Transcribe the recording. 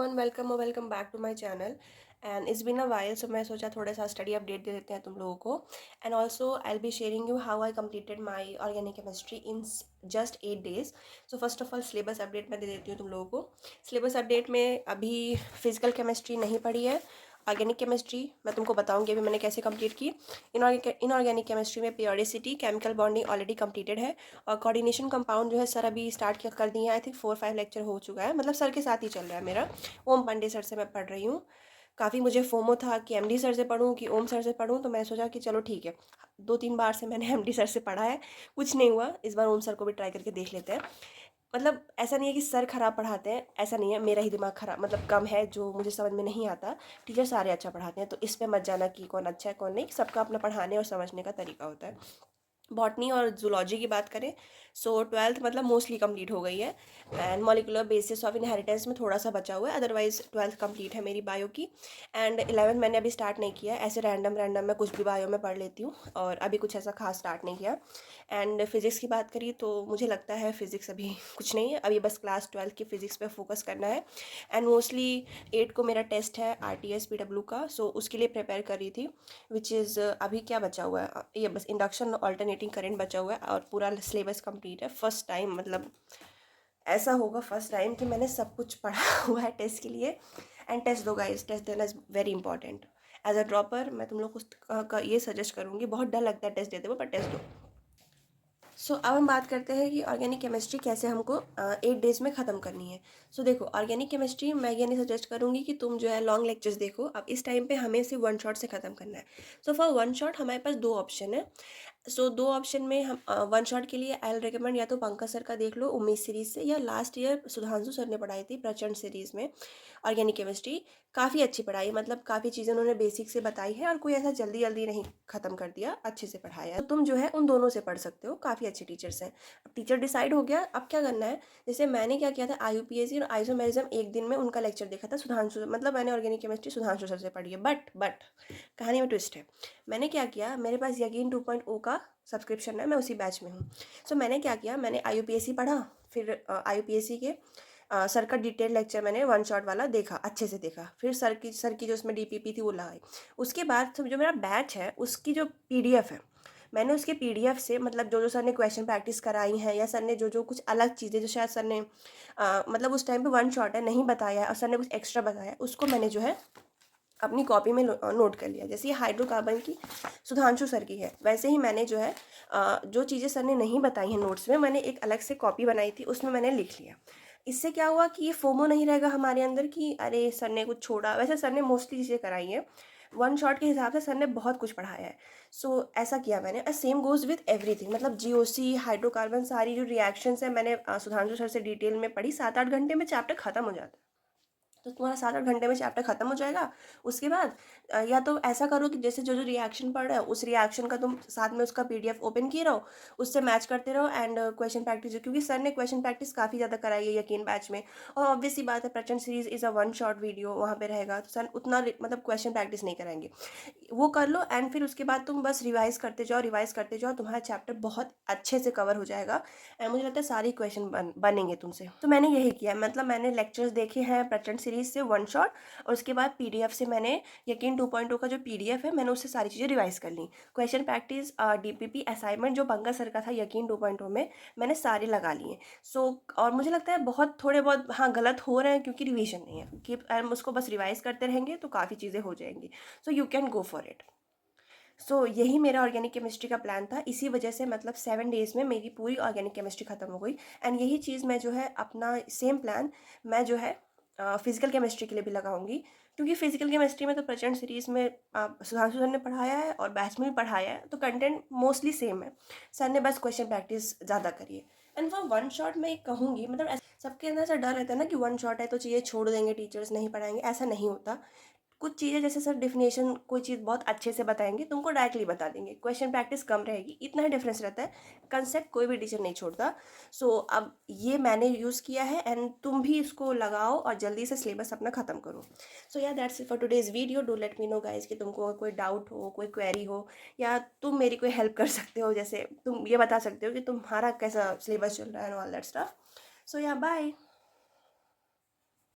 Everyone, welcome back to my channel. And it's been a while, so मैं सोचा थोड़ा सा स्टडी अपडेट दे देते हैं तुम लोगों को। And also I will be sharing you how I completed my organic chemistry in just 8 days। So first of all syllabus update मैं दे देती हूँ तुम लोगों को। सिलेबस अपडेट में अभी फिजिकल केमिस्ट्री नहीं पढ़ी है। ऑर्गेनिक केमिस्ट्री मैं तुमको बताऊंगी अभी मैंने कैसे कंप्लीट की। इनऑर्गेनिक केमिस्ट्री में periodicity, chemical bonding already completed है। और कोऑर्डिनेशन कंपाउंड जो है सर अभी स्टार्ट कर दिए हैं। आई थिंक 4-5 लेक्चर हो चुका है, मतलब सर के साथ ही चल रहा है मेरा। ओम पांडे सर से मैं पढ़ रही हूँ। काफ़ी मुझे फोमो था कि एमडी सर से पढ़ूँ कि ओम सर से पढ़ूँ, तो मैं सोचा कि चलो ठीक है, 2-3 बार से मैंने एमडी सर से पढ़ा है, कुछ नहीं हुआ, इस बार ओम सर को भी ट्राई करके देख लेते हैं। मतलब ऐसा नहीं है कि सर खराब पढ़ाते हैं, ऐसा नहीं है, मेरा ही दिमाग खराब मतलब कम है जो मुझे समझ में नहीं आता। टीचर सारे अच्छा पढ़ाते हैं, तो इस पे मत जाना कि कौन अच्छा है कौन नहीं, सबका अपना पढ़ाने और समझने का तरीका होता है। बॉटनी और जूलॉजी की बात करें, सो 12th मतलब मोस्टली कंप्लीट हो गई है। And molecular basis of inheritance में थोड़ा सा बचा हुआ है, अदरवाइज 12th कंप्लीट है मेरी बायो की। एंड 11th मैंने अभी स्टार्ट नहीं किया है, ऐसे रैंडम रैंडम मैं कुछ भी बायो में पढ़ लेती हूँ, और अभी कुछ ऐसा खास स्टार्ट नहीं किया। एंड फिज़िक्स की बात करी तो मुझे लगता है फ़िज़िक्स अभी कुछ नहीं है, अभी बस क्लास 12th की फ़िज़िक्स पे फोकस करना है। एंड मोस्टली 8 को मेरा टेस्ट है RTS PW का, सो उसके लिए प्रिपेयर कर रही थी। विच इज़ अभी क्या बचा हुआ है, ये बस इंडक्शन ऑल्टरनेटिंग करंट बचा हुआ है और पूरा सिलेबस कंप्लीट है। फर्स्ट टाइम, मतलब ऐसा होगा फर्स्ट टाइम कि मैंने सब कुछ पढ़ा हुआ है टेस्ट के लिए। एंड टेस्ट दो गाइस, टेस्ट देना is very important. As a dropper मैं तुम लोग को ये सजेस्ट करूँगी, बहुत डर लगता है टेस्ट देते हुए, पर टेस्ट दो। सो अब हम बात करते हैं कि ऑर्गेनिक केमिस्ट्री कैसे हमको 8 days में ख़त्म करनी है। सो देखो, ऑर्गेनिक केमिस्ट्री मैं ये नहीं सजेस्ट करूँगी कि तुम जो है लॉन्ग लेक्चर्स देखो। अब इस टाइम पे हमें सिर्फ वन शॉट से ख़त्म करना है। सो फॉर वन शॉट हमारे पास दो ऑप्शन है। सो दो ऑप्शन में हम वन शॉट के लिए आई रिकमेंड या तो पंकज सर का देख लो उम्मीद सीरीज़ से, या लास्ट ईयर सुधांशु सर ने पढ़ाई थी प्रचंड सीरीज़ में ऑर्गेनिक केमिस्ट्री। काफ़ी अच्छी पढ़ाई, मतलब काफ़ी चीज़ें उन्होंने बेसिक से बताई है और कोई ऐसा जल्दी जल्दी नहीं ख़त्म कर दिया, अच्छे से पढ़ाया है। तो तुम जो है उन दोनों से पढ़ सकते हो, काफ़ी अच्छे टीचर्स हैं। अब टीचर डिसाइड हो गया, अब क्या करना है। जैसे मैंने क्या किया था, IUPAC और आइसोमेरिज्म एक दिन में उनका लेक्चर देखा था सुधांशु, मतलब मैंने ऑर्गेनिक केमिस्ट्री सुधांशु सर से पढ़ी है। बट कहानी में ट्विस्ट है। मैंने क्या किया, मेरे पास यकीन 2.0 का सब्सक्रिप्शन है, मैं उसी बैच में हूँ। सो मैंने क्या किया, मैंने IUPAC पढ़ा, फिर IUPAC के सर का डिटेल लेक्चर मैंने वन शॉट वाला देखा, अच्छे से देखा, फिर सर की जो उसमें DPP थी वो लगाई। उसके बाद जो मेरा बैच है उसकी जो PDF है, मैंने उसके PDF से, मतलब जो जो सर ने क्वेश्चन प्रैक्टिस कराई हैं, या सर ने जो जो कुछ अलग चीज़ें जो शायद सर ने मतलब उस टाइम पे वन शॉट है नहीं बताया और सर ने कुछ एक्स्ट्रा बताया, उसको मैंने जो है अपनी कॉपी में नोट कर लिया। जैसे ये हाइड्रोकार्बन की सुधांशु सर की है, वैसे ही मैंने जो है जो चीज़ें सर ने नहीं बताई हैं नोट्स में, मैंने एक अलग से कॉपी बनाई थी, उसमें मैंने लिख लिया। इससे क्या हुआ कि ये फोमो नहीं रहेगा हमारे अंदर कि अरे सर ने कुछ छोड़ा। वैसे सर ने मोस्टली चीज़ें कराई हैं, वन शॉट के हिसाब से सर ने बहुत कुछ पढ़ाया है। सो ऐसा किया मैंने। सेम गोज़ विथ एवरीथिंग, मतलब GOC, हाइड्रोकार्बन, सारी जो रिएक्शंस है मैंने सुधांशु सर से डिटेल में पढ़ी। 7-8 घंटे में चैप्टर ख़त्म हो जाता है। तो तुम्हारा 7-8 घंटे में चैप्टर ख़त्म हो जाएगा। उसके बाद या तो ऐसा करो कि जैसे जो जो रिएक्शन पढ़ रहे हो उस रिएक्शन का तुम साथ में उसका PDF ओपन किए रहो, उससे मैच करते रहो। एंड क्वेश्चन प्रैक्टिस, क्योंकि सर ने क्वेश्चन प्रैक्टिस काफ़ी ज़्यादा कराई है यकीन बैच में। और ऑब्वियस सी बात है, प्रचंड series is a one shot video वहाँ पे रहेगा, तो सर उतना मतलब क्वेश्चन प्रैक्टिस नहीं कराएंगे। वो कर लो एंड फिर उसके बाद तुम बस रिवाइज करते जाओ, तुम्हारा चैप्टर बहुत अच्छे से कवर हो जाएगा। एंड मुझे लगता है सारे क्वेश्चन बनेंगे तुमसे। तो मैंने यही किया, मतलब मैंने लेक्चर्स देखे हैं प्रचंड सीरीज से वन शॉट, और उसके बाद PDF से मैंने यकीन 2.0 का जो PDF है मैंने उससे सारी चीज़ें रिवाइज कर ली। क्वेश्चन प्रैक्टिस, DPP असाइनमेंट जो पंकज सर का था यकीन 2.0 में, मैंने सारे लगा लिए। सो और मुझे लगता है बहुत थोड़े बहुत हाँ गलत हो रहे हैं क्योंकि रिवीजन नहीं है, कि उसको बस रिवाइज करते रहेंगे तो काफ़ी चीज़ें हो जाएंगी। So you can go for it. So यही मेरा ऑर्गेनिक केमिस्ट्री का प्लान था, इसी वजह से मतलब 7 days में मेरी पूरी ऑर्गेनिक केमिस्ट्री ख़त्म हो गई। एंड यही चीज़ मैं जो है अपना सेम प्लान मैं जो है फिजिकल केमिस्ट्री के लिए भी लगाऊंगी, क्योंकि फिजिकल केमिस्ट्री में तो प्रचंड सीरीज़ में सुधांशु सर ने पढ़ाया है और बैच में भी पढ़ाया है, तो कंटेंट मोस्टली सेम है। सर ने बस क्वेश्चन प्रैक्टिस ज़्यादा करी है। एंड फॉर वन शॉट मैं कहूँगी, मतलब सबके अंदर ऐसा डर रहता है ना कि वन शॉट है तो चीज़ें छोड़ देंगे, टीचर्स नहीं पढ़ाएंगे, ऐसा नहीं होता। कुछ चीज़ें जैसे सर डिफिनेशन कोई चीज़ बहुत अच्छे से बताएंगे, तुमको डायरेक्टली बता देंगे, क्वेश्चन प्रैक्टिस कम रहेगी, इतना ही डिफरेंस रहता है। कंसेप्ट कोई भी टीचर नहीं छोड़ता। सो अब ये मैंने यूज़ किया है एंड तुम भी इसको लगाओ और जल्दी से सिलेबस अपना ख़त्म करो। सो या that's it for today's video. Do let me know guys कि तुमको कोई डाउट हो, कोई क्वेरी हो, या तुम मेरी कोई हेल्प कर सकते हो, जैसे तुम ये बता सकते हो कि तुम्हारा कैसा सिलेबस चल रहा है एंड ऑल दैट स्टफ। सो या बाय।